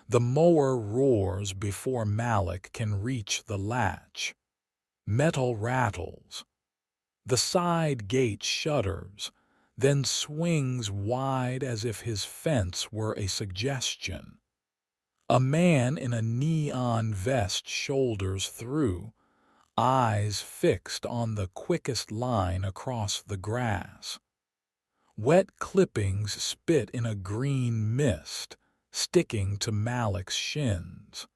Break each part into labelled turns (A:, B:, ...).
A: The mower roars before Malik can reach the latch. Metal rattles. The side gate shudders, then swings wide as if his fence were a suggestion. A man in a neon vest shoulders through, eyes fixed on the quickest line across the grass. Wet clippings spit in a green mist, sticking to Malik's shins.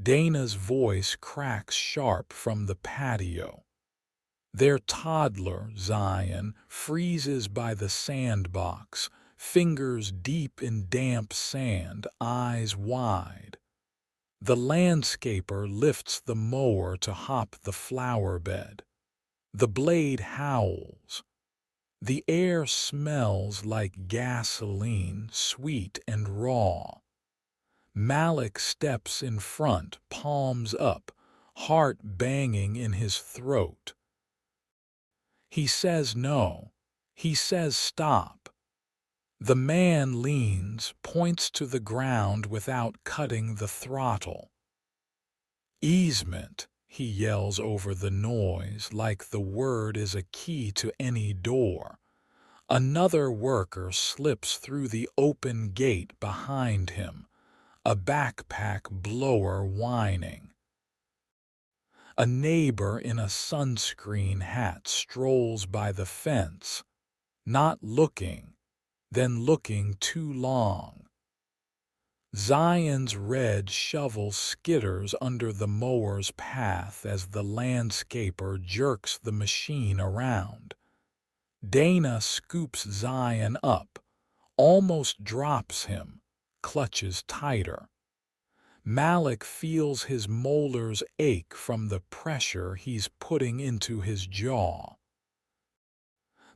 A: Dana's voice cracks sharp from the patio. Their toddler, Zion, freezes by the sandbox, fingers deep in damp sand, eyes wide. The landscaper lifts the mower to hop the flower bed. The blade howls. The air smells like gasoline, sweet and raw. Malik steps in front, palms up, heart banging in his throat. He says no. He says stop. The man leans, points to the ground without cutting the throttle. Easement, he yells over the noise like the word is a key to any door. Another worker slips through the open gate behind him, a backpack blower whining. A neighbor in a sunscreen hat strolls by the fence, not looking, then looking too long. Zion's red shovel skitters under the mower's path as the landscaper jerks the machine around. Dana scoops Zion up, almost drops him, clutches tighter. Malik feels his molars ache from the pressure he's putting into his jaw.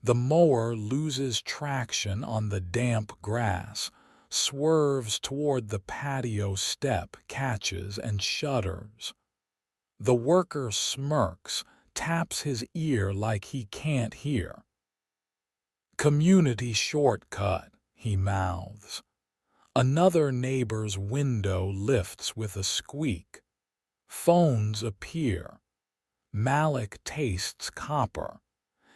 A: The mower loses traction on the damp grass, swerves toward the patio step, catches and shudders. The worker smirks, taps his ear like he can't hear. "Community shortcut," he mouths. Another neighbor's window lifts with a squeak. Phones appear. Malik tastes copper.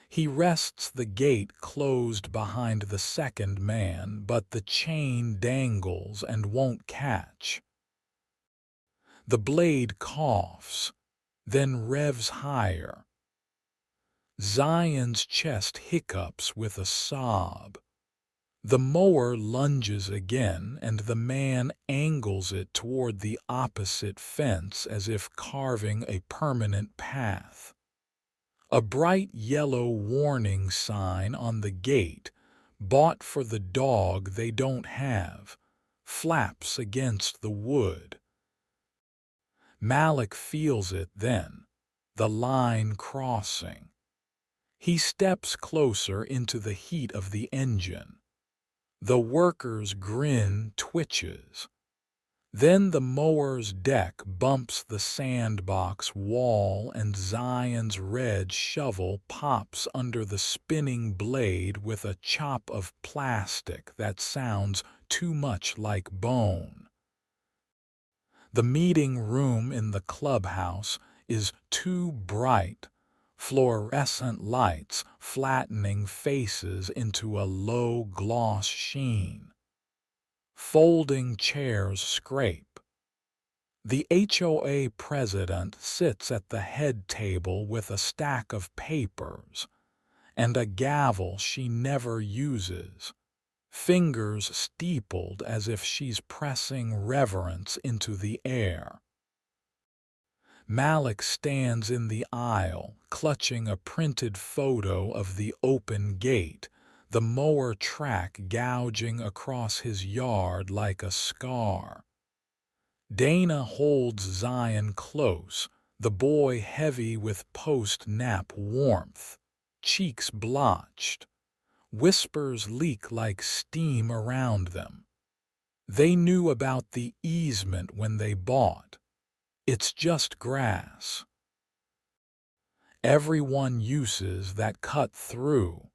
A: He rests the gate closed behind the second man, but the chain dangles and won't catch. The blade coughs, then revs higher. Zion's chest hiccups with a sob. The mower lunges again, and the man angles it toward the opposite fence as if carving a permanent path. A bright yellow warning sign on the gate, "Bought for the dog they don't have," flaps against the wood. Malik feels it then, the line crossing. He steps closer into the heat of the engine. The worker's grin twitches. Then the mower's deck bumps the sandbox wall and Zion's red shovel pops under the spinning blade with a chop of plastic that sounds too much like bone. The meeting room in the clubhouse is too bright, fluorescent lights flattening faces into a low gloss sheen. Folding chairs scrape. The HOA president sits at the head table with a stack of papers and a gavel she never uses, fingers steepled as if she's pressing reverence into the air. Malik stands in the aisle, clutching a printed photo of the open gate, the mower track gouging across his yard like a scar. Dana holds Zion close, the boy heavy with post-nap warmth, cheeks blotched. Whispers leak like steam around them. They knew about the easement when they bought. It's just grass. Everyone uses that cut through.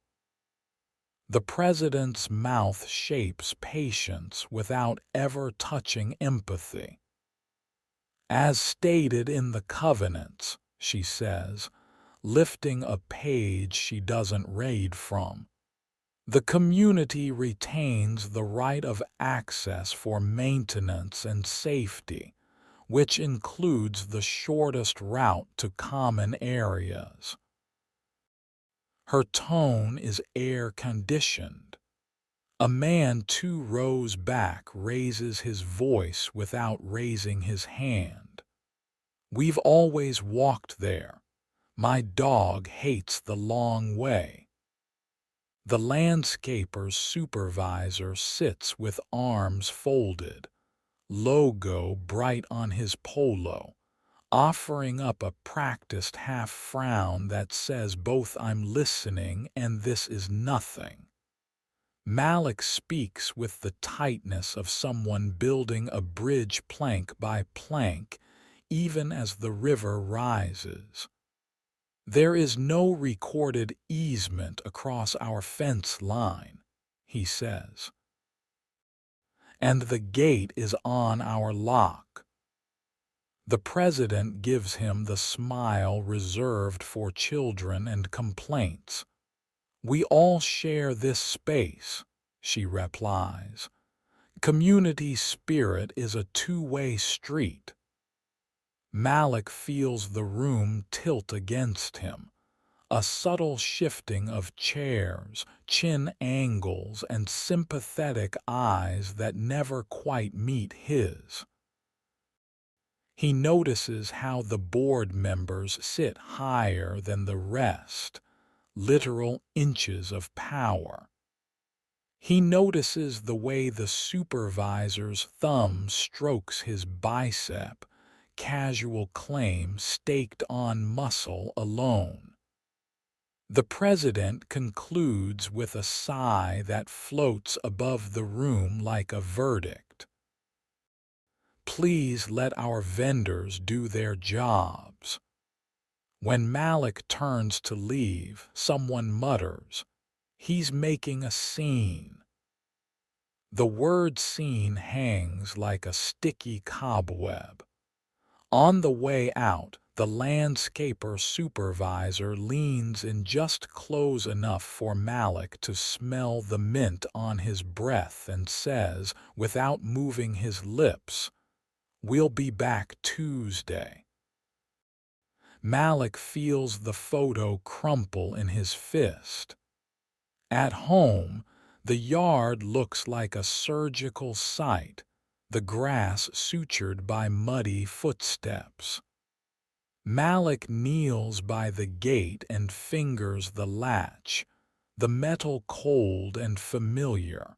A: The president's mouth shapes patience without ever touching empathy. As stated in the covenants, she says, lifting a page she doesn't read from. The community retains the right of access for maintenance and safety, which includes the shortest route to common areas. Her tone is air-conditioned. A man 2 rows back raises his voice without raising his hand. We've always walked there. My dog hates the long way. The landscaper's supervisor sits with arms folded, logo bright on his polo, offering up a practiced half-frown that says both I'm listening and this is nothing. Malik speaks with the tightness of someone building a bridge plank by plank, even as the river rises. There is no recorded easement across our fence line, he says. And the gate is on our lock. The president gives him the smile reserved for children and complaints. We all share this space, she replies. Community spirit is a two-way street. Malik feels the room tilt against him, a subtle shifting of chairs, chin angles, and sympathetic eyes that never quite meet his. He notices how the board members sit higher than the rest, literal inches of power. He notices the way the supervisor's thumb strokes his bicep, casual claim staked on muscle alone. The president concludes with a sigh that floats above the room like a verdict. Please let our vendors do their jobs. When Malik turns to leave, someone mutters, "He's making a scene." The word scene hangs like a sticky cobweb. On the way out, the landscaper supervisor leans in just close enough for Malik to smell the mint on his breath and says, without moving his lips, "We'll be back Tuesday." Malik feels the photo crumple in his fist. At home, the yard looks like a surgical site, the grass sutured by muddy footsteps. Malik kneels by the gate and fingers the latch, the metal cold and familiar.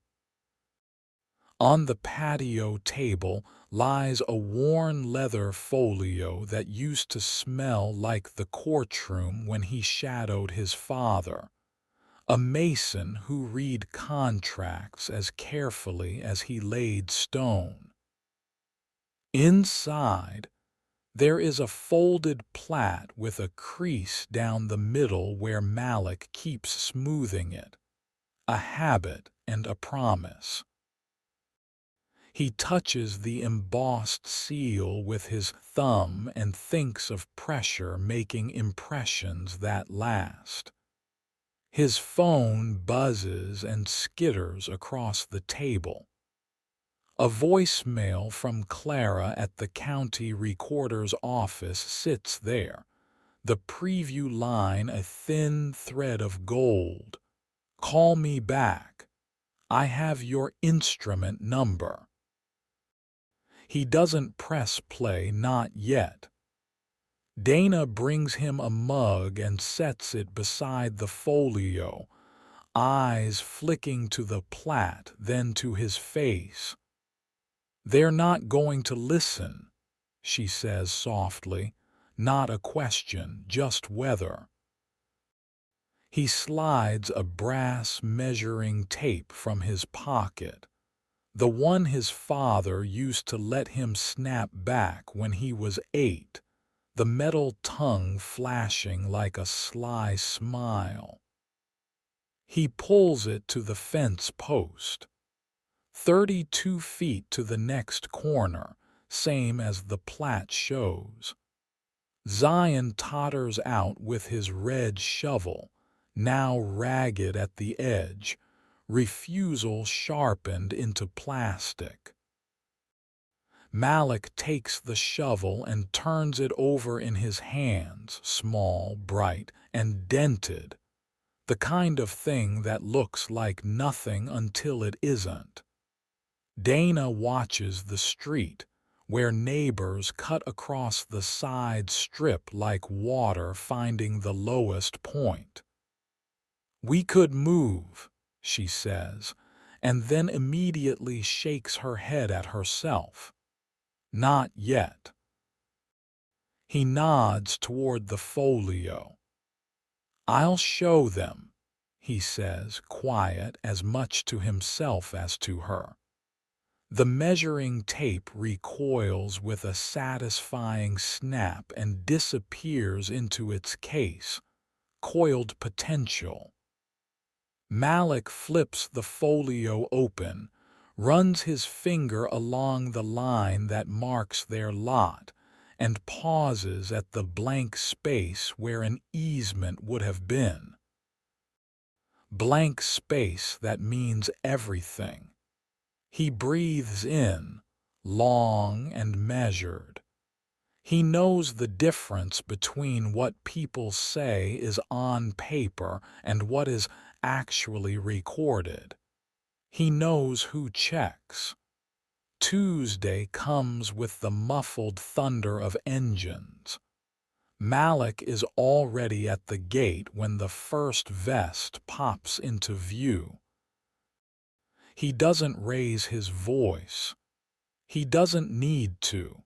A: On the patio table lies a worn leather folio that used to smell like the courtroom when he shadowed his father, a mason who read contracts as carefully as he laid stone. Inside, there is a folded plat with a crease down the middle where Malik keeps smoothing it, a habit and a promise. He touches the embossed seal with his thumb and thinks of pressure making impressions that last. His phone buzzes and skitters across the table. A voicemail from Clara at the county recorder's office sits there, the preview line a thin thread of gold. "Call me back. I have your instrument number." He doesn't press play, not yet. Dana brings him a mug and sets it beside the folio, eyes flicking to the plat, then to his face. "They're not going to listen," she says softly, not a question, just whether. He slides a brass measuring tape from his pocket, the one his father used to let him snap back when he was 8, the metal tongue flashing like a sly smile. He pulls it to the fence post. 32 feet to the next corner, same as the plat shows. Zion totters out with his red shovel, now ragged at the edge, refusal sharpened into plastic. Malik takes the shovel and turns it over in his hands, small, bright, and dented, the kind of thing that looks like nothing until it isn't. Dana watches the street, where neighbors cut across the side strip like water finding the lowest point. "We could move," she says, and then immediately shakes her head at herself. "Not yet." He nods toward the folio. "I'll show them," he says, quiet, as much to himself as to her. The measuring tape recoils with a satisfying snap and disappears into its case, coiled potential. Malik flips the folio open, runs his finger along the line that marks their lot, and pauses at the blank space where an easement would have been. Blank space that means everything. He breathes in, long and measured. He knows the difference between what people say is on paper and what is actually recorded. He knows who checks. Tuesday comes with the muffled thunder of engines. Malik is already at the gate when the first vest pops into view. He doesn't raise his voice. He doesn't need to.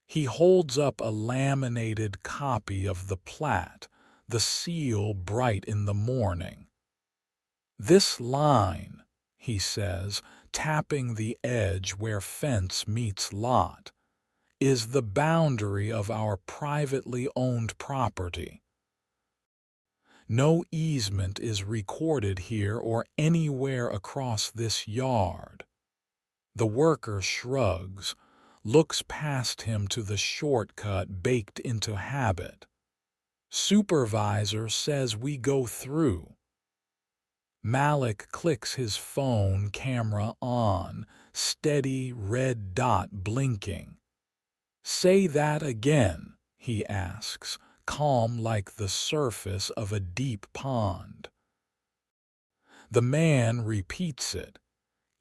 A: He holds up a laminated copy of the plat, the seal bright in the morning. "This line," he says, tapping the edge where fence meets lot, "is the boundary of our privately owned property. No easement is recorded here or anywhere across this yard." The worker shrugs, looks past him to the shortcut baked into habit. "Supervisor says we go through." Malik clicks his phone camera on, steady red dot blinking. "Say that again," he asks, calm like the surface of a deep pond. The man repeats it,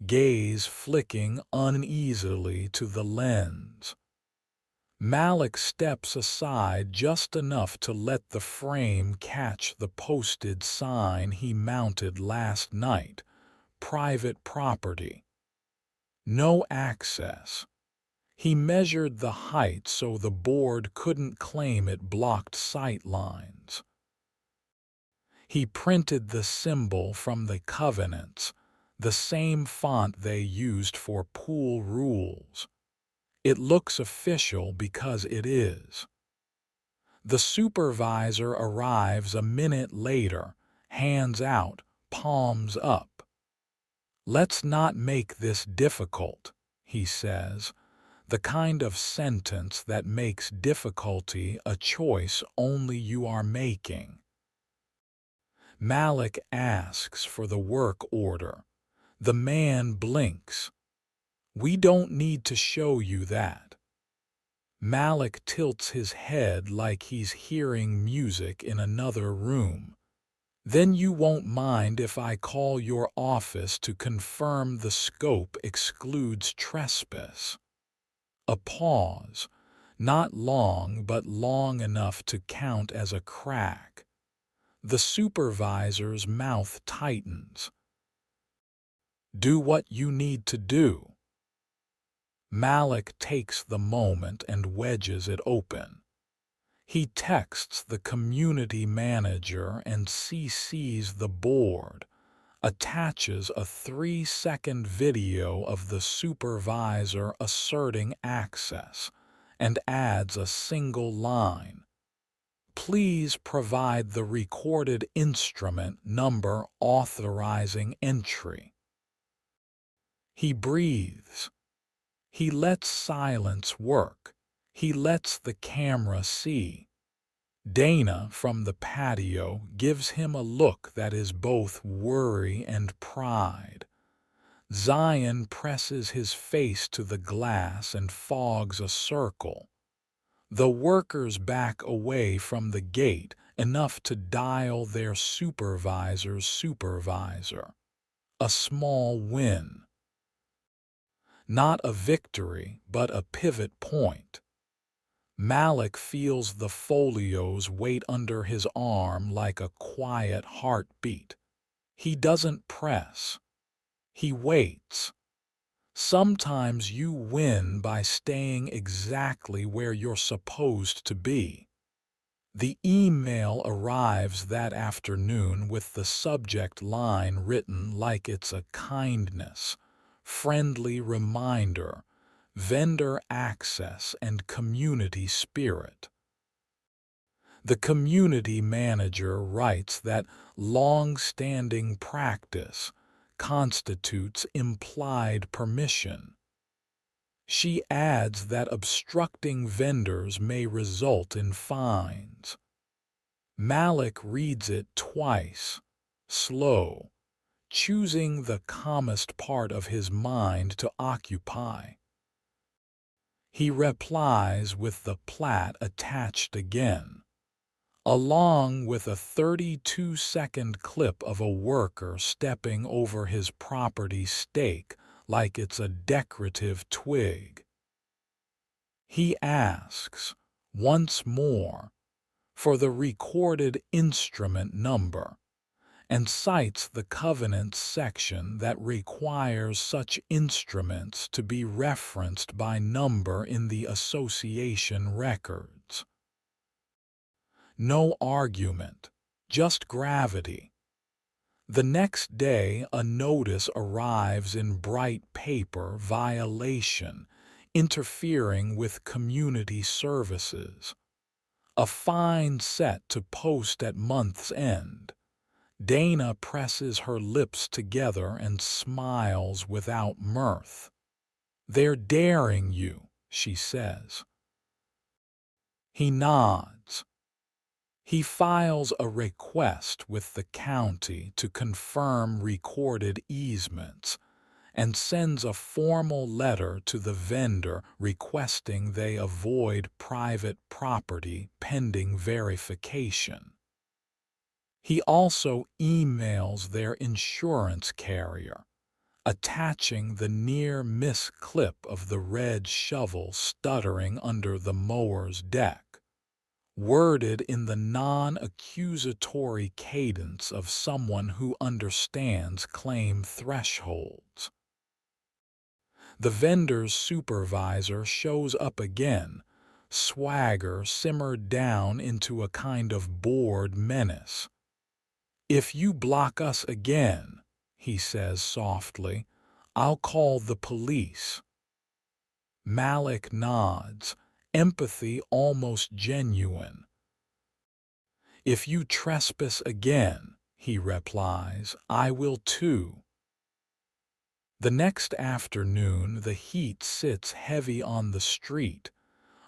A: gaze flicking uneasily to the lens. Malik steps aside just enough to let the frame catch the posted sign he mounted last night, "Private property." No access. He measured the height so the board couldn't claim it blocked sight lines. He printed the symbol from the covenants, the same font they used for pool rules. It looks official because it is. The supervisor arrives a minute later, hands out, palms up. "Let's not make this difficult," he says, the kind of sentence that makes difficulty a choice only you are making. Malik asks for the work order. The man blinks. "We don't need to show you that." Malik tilts his head like he's hearing music in another room. "Then you won't mind if I call your office to confirm the scope excludes trespass." A pause, not long but long enough to count as a crack. The supervisor's mouth tightens. "Do what you need to do." Malik takes the moment and wedges it open. He texts the community manager and CCs the board, attaches a 3-second video of the supervisor asserting access, and adds a single line. Please provide the recorded instrument number authorizing entry. He breathes. He lets silence work. He lets the camera see. Dana from the patio gives him a look that is both worry and pride. Zion presses his face to the glass and fogs a circle. The workers back away from the gate enough to dial their supervisor's supervisor. A small win. Not a victory, but a pivot point. Malik feels the folios weight under his arm like a quiet heartbeat. He doesn't press. He waits. Sometimes you win by staying exactly where you're supposed to be. The email arrives that afternoon with the subject line written like it's a kindness, friendly reminder, vendor access and community spirit. The community manager writes that long-standing practice constitutes implied permission. She adds that obstructing vendors may result in fines. Malik reads it twice, slow, choosing the calmest part of his mind to occupy. He replies with the plat attached again, along with a 32-second clip of a worker stepping over his property stake like it's a decorative twig. He asks, once more, for the recorded instrument number, and cites the covenants section that requires such instruments to be referenced by number in the association records. No argument, just gravity. The next day a notice arrives in bright paper: violation, interfering with community services. A fine set to post at month's end. Dana presses her lips together and smiles without mirth. "They're daring you," she says. He nods. He files a request with the county to confirm recorded easements and sends a formal letter to the vendor requesting they avoid private property pending verification. He also emails their insurance carrier, attaching the near-miss clip of the red shovel stuttering under the mower's deck, worded in the non-accusatory cadence of someone who understands claim thresholds. The vendor's supervisor shows up again, swagger simmered down into a kind of bored menace. "If you block us again," he says softly, "I'll call the police." Malik nods, empathy almost genuine. "If you trespass again," he replies, "I will too." The next afternoon the heat sits heavy on the street.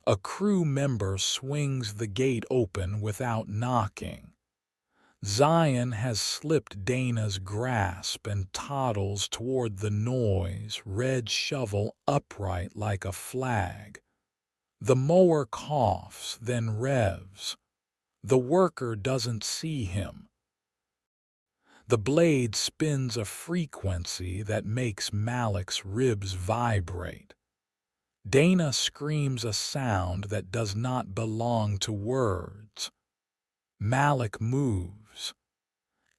A: A crew member swings the gate open without knocking. Zion has slipped Dana's grasp and toddles toward the noise, red shovel upright like a flag. The mower coughs, then revs. The worker doesn't see him. The blade spins a frequency that makes Malik's ribs vibrate. Dana screams a sound that does not belong to words. Malik moves.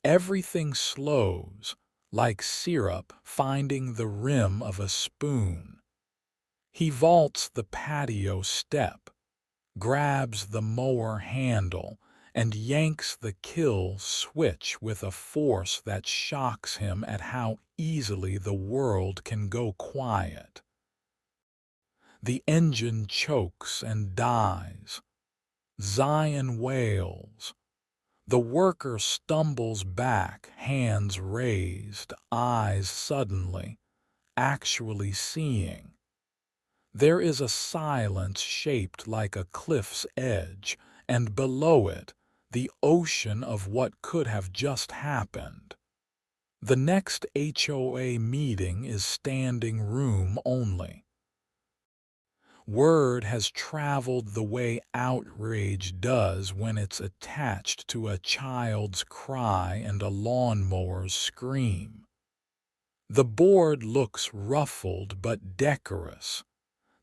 A: Everything slows, like syrup finding the rim of a spoon. He vaults the patio step, grabs the mower handle, and yanks the kill switch with a force that shocks him at how easily the world can go quiet. The engine chokes and dies. Zion wails. The worker stumbles back, hands raised, eyes suddenly, actually seeing. There is a silence shaped like a cliff's edge, and below it, the ocean of what could have just happened. The next HOA meeting is standing room only. Word has traveled the way outrage does when it's attached to a child's cry and a lawnmower's scream. The board looks ruffled but decorous.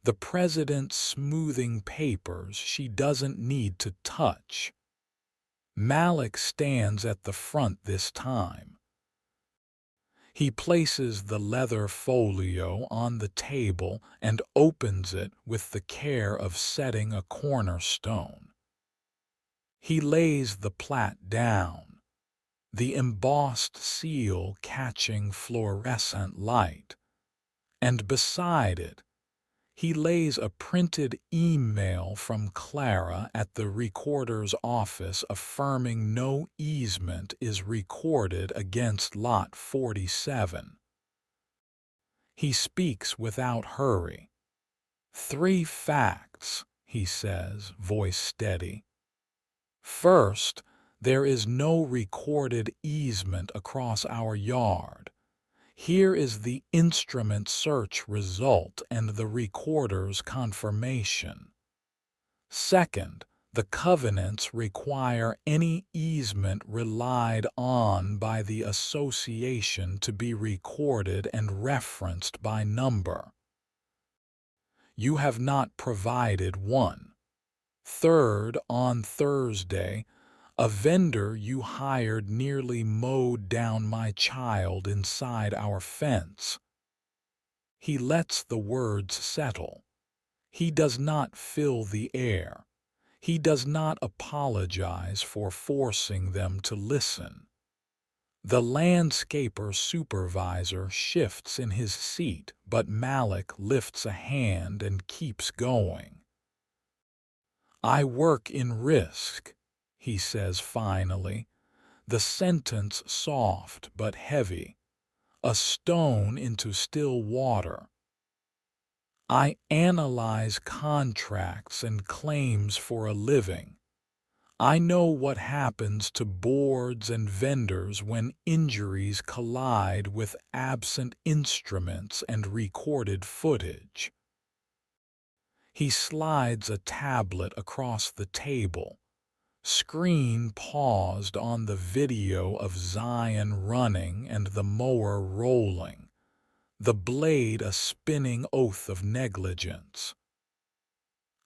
A: The president smoothing papers she doesn't need to touch. Malik stands at the front this time. He places the leather folio on the table and opens it with the care of setting a cornerstone. He lays the plat down, the embossed seal catching fluorescent light, and beside it, he lays a printed email from Clara at the recorder's office affirming no easement is recorded against Lot 47. He speaks without hurry. 3 facts, he says, voice steady. First, there is no recorded easement across our yard. Here is the instrument search result and the recorder's confirmation. Second, the covenants require any easement relied on by the association to be recorded and referenced by number. You have not provided one. Third, on Thursday, a vendor you hired nearly mowed down my child inside our fence. He lets the words settle. He does not fill the air. He does not apologize for forcing them to listen. The landscaper supervisor shifts in his seat, but Malik lifts a hand and keeps going. I work in risk, he says finally, the sentence soft but heavy, a stone into still water. I analyze contracts and claims for a living. I know what happens to boards and vendors when injuries collide with absent instruments and recorded footage. He slides a tablet across the table. Screen paused on the video of Zion running and the mower rolling, the blade a spinning oath of negligence.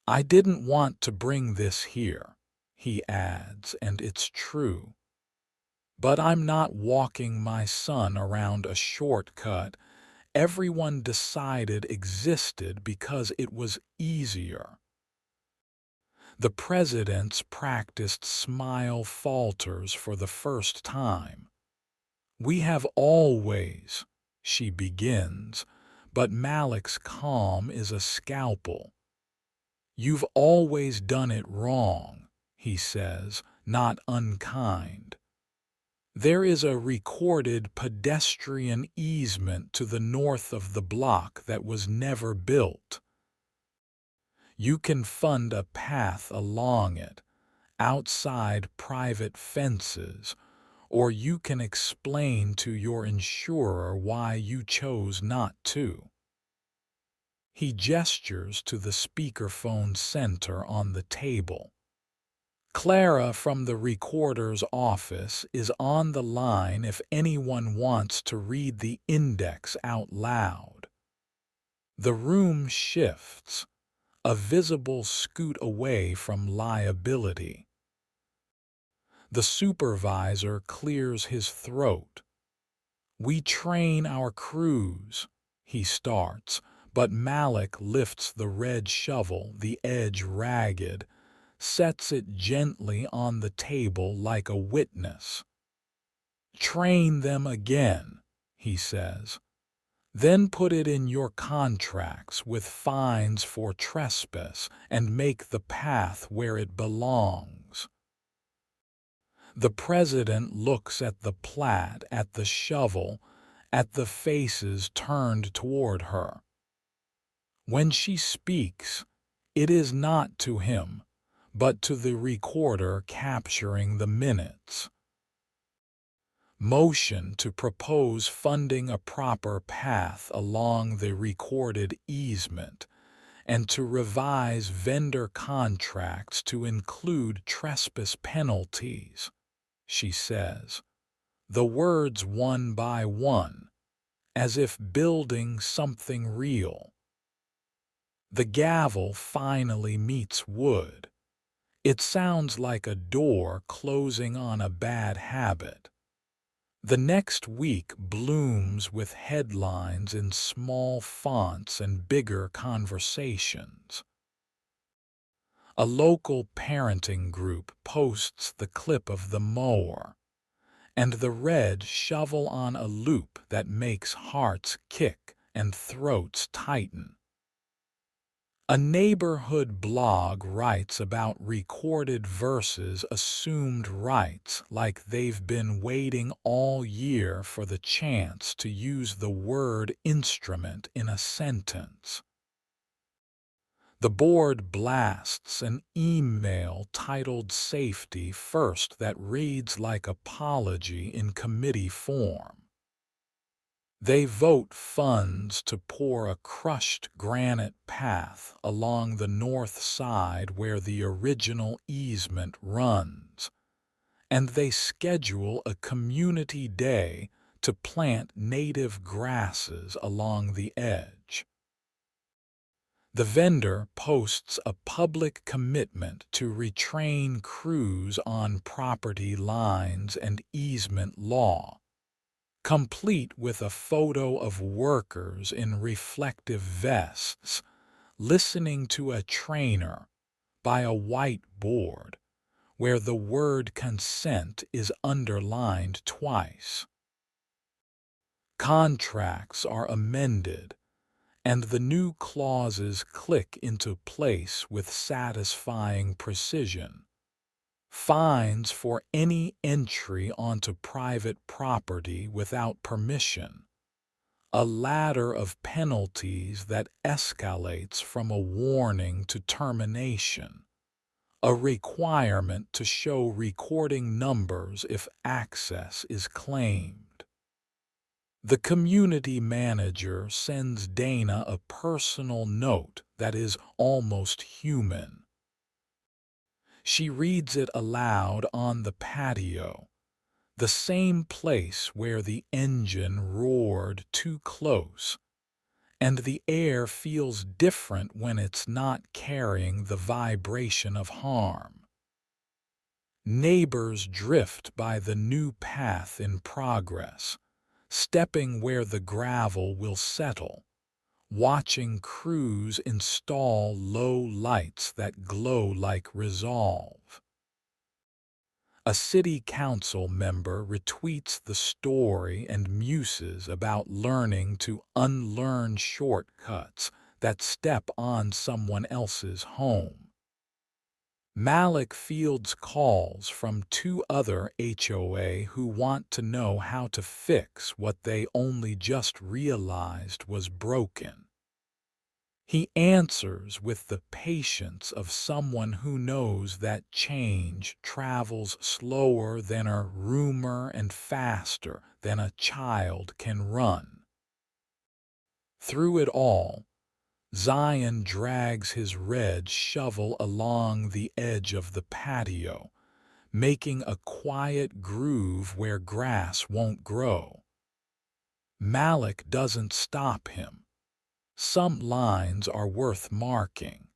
A: I didn't want to bring this here, he adds, and it's true. But I'm not walking my son around a shortcut everyone decided existed because it was easier. The president's practiced smile falters for the first time. We have always, she begins, but Malik's calm is a scalpel. You've always done it wrong, he says, not unkind. There is a recorded pedestrian easement to the north of the block that was never built. You can fund a path along it, outside private fences, or you can explain to your insurer why you chose not to. He gestures to the speakerphone center on the table. Clara from the recorder's office is on the line if anyone wants to read the index out loud. The room shifts, a visible scoot away from liability. The supervisor clears his throat. We train our crews, he starts, but Malik lifts the red shovel, the edge ragged, sets it gently on the table like a witness. Train them again, he says. Then put it in your contracts with fines for trespass and make the path where it belongs. The president looks at the plat, at the shovel, at the faces turned toward her. When she speaks, it is not to him, but to the recorder capturing the minutes. Motion to propose funding a proper path along the recorded easement and to revise vendor contracts to include trespass penalties, she says, the words one by one, as if building something real. The gavel finally meets wood. It sounds like a door closing on a bad habit. The next week blooms with headlines in small fonts and bigger conversations. A local parenting group posts the clip of the mower and the red shovel on a loop that makes hearts kick and throats tighten. A neighborhood blog writes about recorded versus assumed rights like they've been waiting all year for the chance to use the word instrument in a sentence. The board blasts an email titled Safety First that reads like apology in committee form. They vote funds to pour a crushed granite path along the north side where the original easement runs, and they schedule a community day to plant native grasses along the edge. The vendor posts a public commitment to retrain crews on property lines and easement law, complete with a photo of workers in reflective vests listening to a trainer by a whiteboard where the word consent is underlined twice. Contracts are amended, and the new clauses click into place with satisfying precision. Fines for any entry onto private property without permission. A ladder of penalties that escalates from a warning to termination. A requirement to show recording numbers if access is claimed. The community manager sends Dana a personal note that is almost human. She reads it aloud on the patio, the same place where the engine roared too close, and the air feels different when it's not carrying the vibration of harm. Neighbors drift by the new path in progress, stepping where the gravel will settle, watching crews install low lights that glow like resolve. A city council member retweets the story and muses about learning to unlearn shortcuts that step on someone else's home. Malik fields calls from two other HOA who want to know how to fix what they only just realized was broken. He answers with the patience of someone who knows that change travels slower than a rumor and faster than a child can run. Through it all, Zion drags his red shovel along the edge of the patio, making a quiet groove where grass won't grow. Malik doesn't stop him. Some lines are worth marking.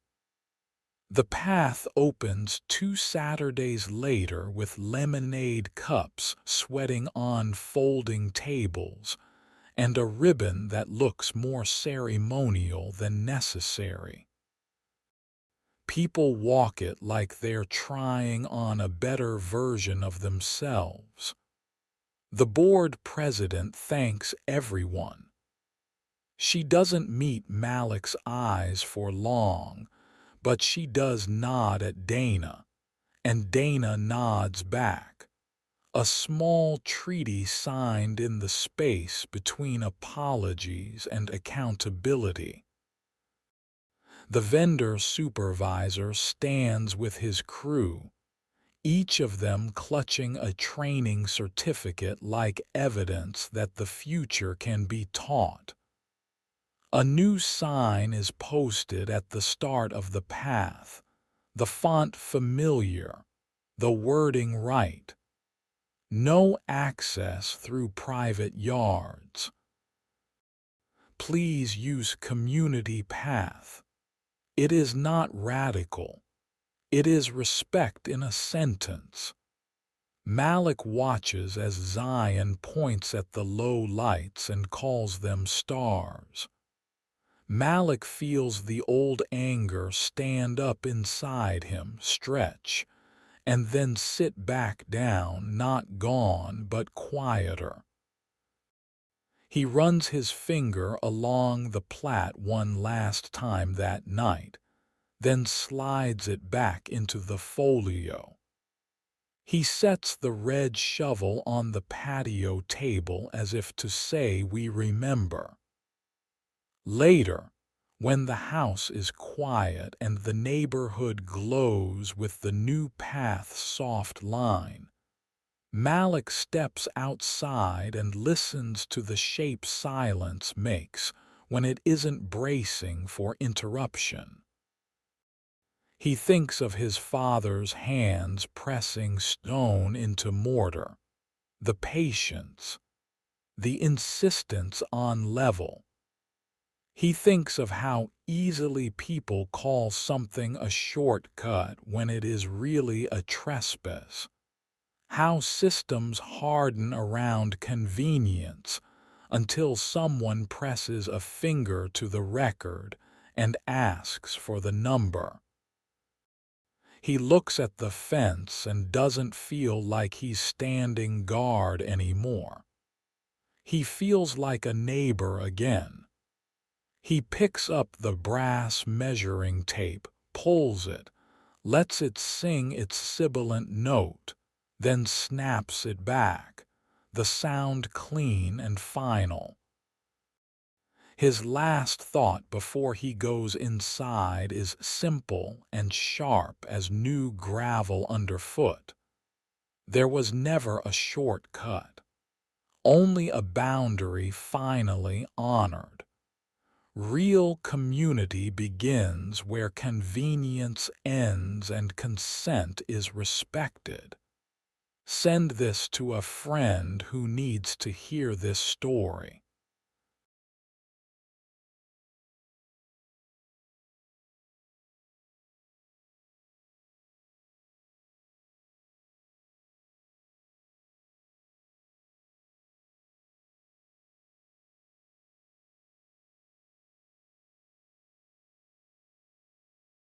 A: The path opens 2 Saturdays later with lemonade cups sweating on folding tables and a ribbon that looks more ceremonial than necessary. People walk it like they're trying on a better version of themselves. The board president thanks everyone. She doesn't meet Malik's eyes for long, but she does nod at Dana, and Dana nods back. A small treaty signed in the space between apologies and accountability. The vendor supervisor stands with his crew, each of them clutching a training certificate like evidence that the future can be taught. A new sign is posted at the start of the path, the font familiar, the wording right. No access through private yards. Please use community path. It is not radical. It is respect in a sentence. Malik watches as Zion points at the low lights and calls them stars. Malik feels the old anger stand up inside him, stretch, and then sit back down, not gone, but quieter. He runs his finger along the plat one last time that night, then slides it back into the folio. He sets the red shovel on the patio table as if to say, "We remember." Later, when the house is quiet and the neighborhood glows with the new path's soft line, Malik steps outside and listens to the shape silence makes when it isn't bracing for interruption. He thinks of his father's hands pressing stone into mortar, the patience, the insistence on level. He thinks of how easily people call something a shortcut when it is really a trespass. How systems harden around convenience until someone presses a finger to the record and asks for the number. He looks at the fence and doesn't feel like he's standing guard anymore. He feels like a neighbor again. He picks up the brass measuring tape, pulls it, lets it sing its sibilant note, then snaps it back, the sound clean and final. His last thought before he goes inside is simple and sharp as new gravel underfoot. There was never a shortcut, only a boundary finally honored. Real community begins where convenience ends and consent is respected. Send this to a friend who needs to hear this story.